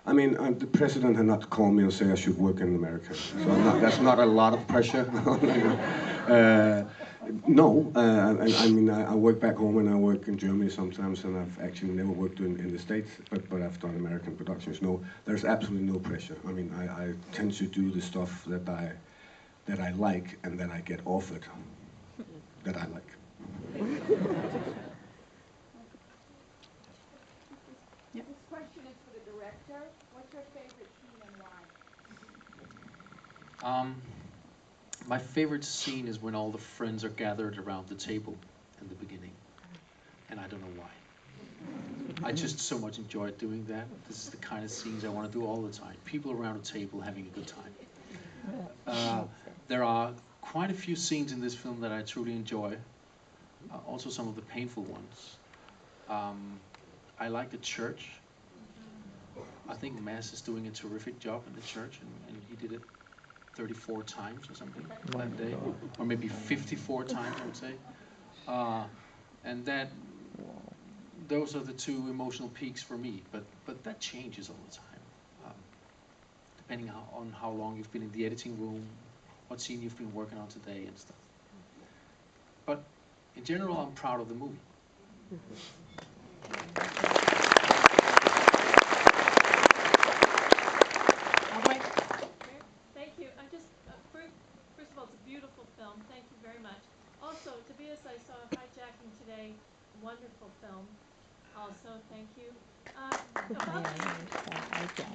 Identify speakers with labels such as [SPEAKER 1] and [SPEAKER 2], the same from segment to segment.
[SPEAKER 1] I mean, the president had not called me and say I should work in America. So that's not a lot of pressure. No, I mean, I work back home and I work in Germany sometimes, and I've actually never worked in the States, but I've done American productions. No, there's absolutely no pressure. I mean, I tend to do the stuff that I like and that I get offered that I like.
[SPEAKER 2] This question is for the director. What's your favorite scene and why?
[SPEAKER 3] My favorite scene is when all the friends are gathered around the table in the beginning, and I don't know why. I just so much enjoy doing that. This is the kind of scenes I want to do all the time. People around a table having a good time. There are quite a few scenes in this film that I truly enjoy, also some of the painful ones. I like the church. I think Mads is doing a terrific job in the church, and he did it 34 times or something that day, or maybe 54 times, I would say. And those are the two emotional peaks for me, but that changes all the time, depending on how long you've been in the editing room, what scene you've been working on today and stuff. But in general, I'm proud of the movie.
[SPEAKER 4] Thank you. First of all, it's a beautiful film. Thank you very much. Also, Tobias, I saw Jagten today. Wonderful film. Also, thank you. About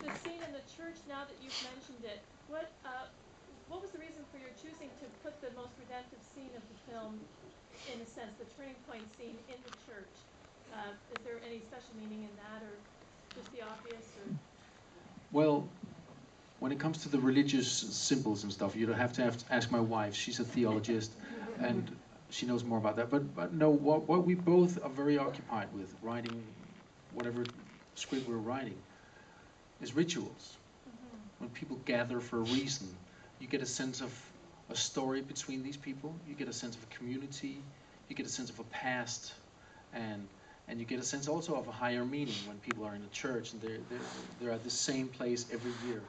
[SPEAKER 4] the scene in the church. Now that you've mentioned it, what was the reason for your choosing to put the most redemptive scene of the film, in a sense, the turning point scene in the church? Is there any special meaning in that, or just the obvious? Or?
[SPEAKER 3] Well, when it comes to the religious symbols and stuff, you don't have to ask my wife. She's a theologist, and she knows more about that. But no, what we both are very occupied with, writing whatever script we're writing, is rituals. Mm-hmm. When people gather for a reason, you get a sense of a story between these people. You get a sense of a community. You get a sense of a past, and you get a sense also of a higher meaning when people are in a church and they're at the same place every year.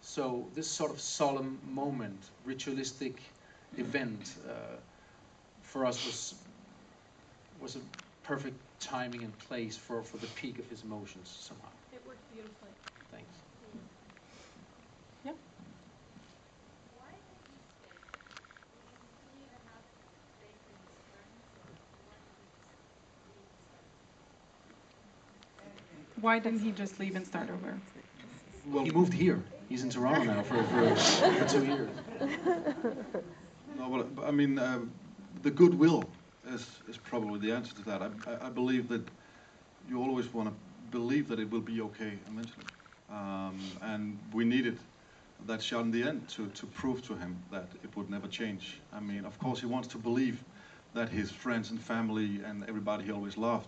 [SPEAKER 3] So this sort of solemn moment, ritualistic event, for us was a perfect timing and place for the peak of his emotions somehow.
[SPEAKER 4] It worked beautifully.
[SPEAKER 3] Thanks.
[SPEAKER 4] Yeah.
[SPEAKER 2] Why did he stay? Did he even have faith in his friends, or why did he just leave and start?
[SPEAKER 5] Why didn't he just leave and start over?
[SPEAKER 3] Well, he moved here. He's in Toronto now for 2 years.
[SPEAKER 6] No, well, I mean, the goodwill is probably the answer to that. I believe that you always want to believe that it will be okay eventually. And we needed that shot in the end to prove to him that it would never change. I mean, of course, he wants to believe that his friends and family and everybody he always loved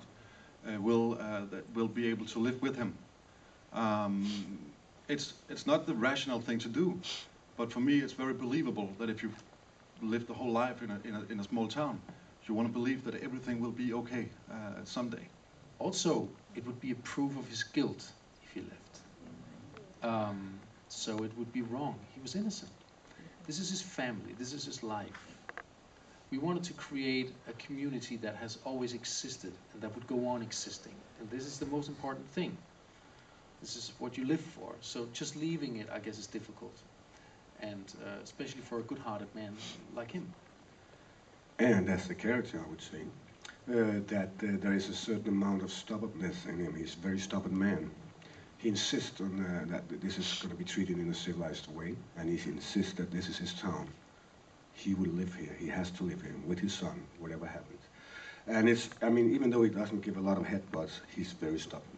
[SPEAKER 6] will be able to live with him. It's not the rational thing to do, but for me, it's very believable that if you lived the whole life in a small town, you want to believe that everything will be okay someday.
[SPEAKER 3] Also, it would be a proof of his guilt if he left. So it would be wrong. He was innocent. This is his family. This is his life. We wanted to create a community that has always existed and that would go on existing. And this is the most important thing. This is what you live for. So just leaving it, I guess, is difficult. And especially for a good-hearted man like him.
[SPEAKER 1] And as the character, I would say, that there is a certain amount of stubbornness in him. He's a very stubborn man. He insists on that this is going to be treated in a civilized way, and he insists that this is his town. He will live here. He has to live here with his son, whatever happens. And it's, I mean, even though he doesn't give a lot of headbutts, he's very stubborn.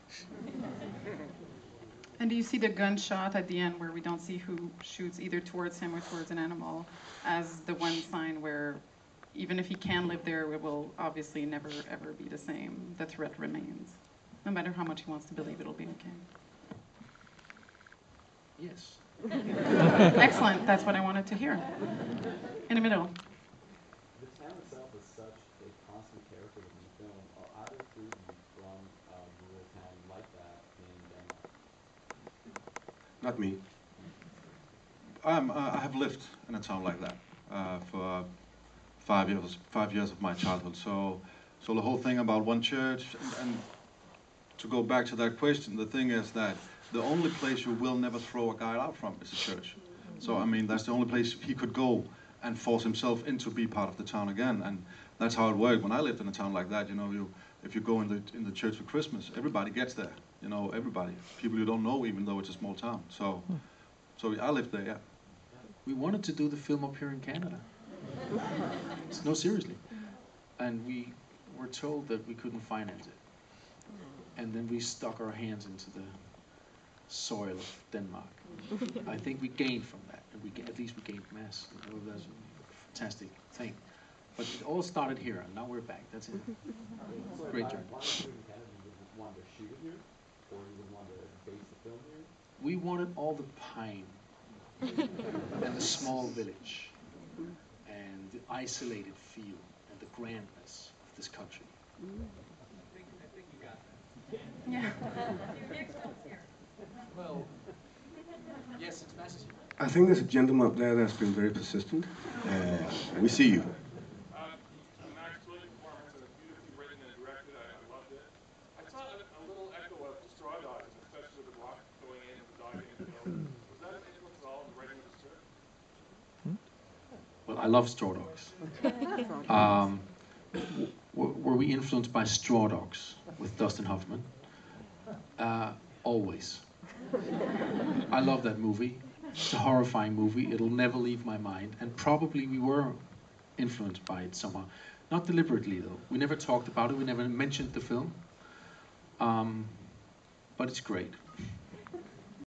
[SPEAKER 5] And do you see the gunshot at the end where we don't see who shoots either towards him or towards an animal as the one sign where even if he can live there, it will obviously never ever be the same. The threat remains. No matter how much he wants to believe it'll be okay.
[SPEAKER 3] Yes.
[SPEAKER 5] Excellent. That's what I wanted to hear. In the middle.
[SPEAKER 7] The town itself is such a constant character within the film. Are either three of you from a rural town like that in Denmark?
[SPEAKER 1] Not me.
[SPEAKER 6] I have lived in a town like that for 5 years. 5 years of my childhood. So the whole thing about one church, and to go back to that question, the thing is that the only place you will never throw a guy out from is a church. So I mean, that's the only place he could go and force himself into be part of the town again. And that's how it worked. When I lived in a town like that, you know, if you go in the church for Christmas, everybody gets there. You know, everybody, people you don't know, even though it's a small town. So I lived there. Yeah.
[SPEAKER 3] We wanted to do the film up here in Canada. No, seriously. And we were told that we couldn't finance it. And then we stuck our hands into the soil of Denmark. I think we gained from that, and at least we gained mass. You know, that's a fantastic thing. But it all started here, and now we're back. That's it. Great journey.
[SPEAKER 7] Why would you in Canada you would want to shoot it here, or you would want to base the film here?
[SPEAKER 3] We wanted all the pine and the small village and the isolated feel and the grandness of this country.
[SPEAKER 7] I think you got that.
[SPEAKER 5] Yeah.
[SPEAKER 2] Your next film's here.
[SPEAKER 3] Well, yes, it's massive.
[SPEAKER 1] I think there's a gentleman up there that's been very persistent. We see you.
[SPEAKER 8] Max Williams' performance is beautifully written and directed. I loved it. I saw a little echo of straw dogs, especially with the block going in and the dog in the middle. Was that an influence at all in the writing of the script?
[SPEAKER 3] Well, I love straw dogs. Were we influenced by Straw Dogs with Dustin Hoffman? Always. I love that movie. It's a horrifying movie. It'll never leave my mind. And probably we were influenced by it somehow. Not deliberately, though. We never talked about it. We never mentioned the film. But it's great.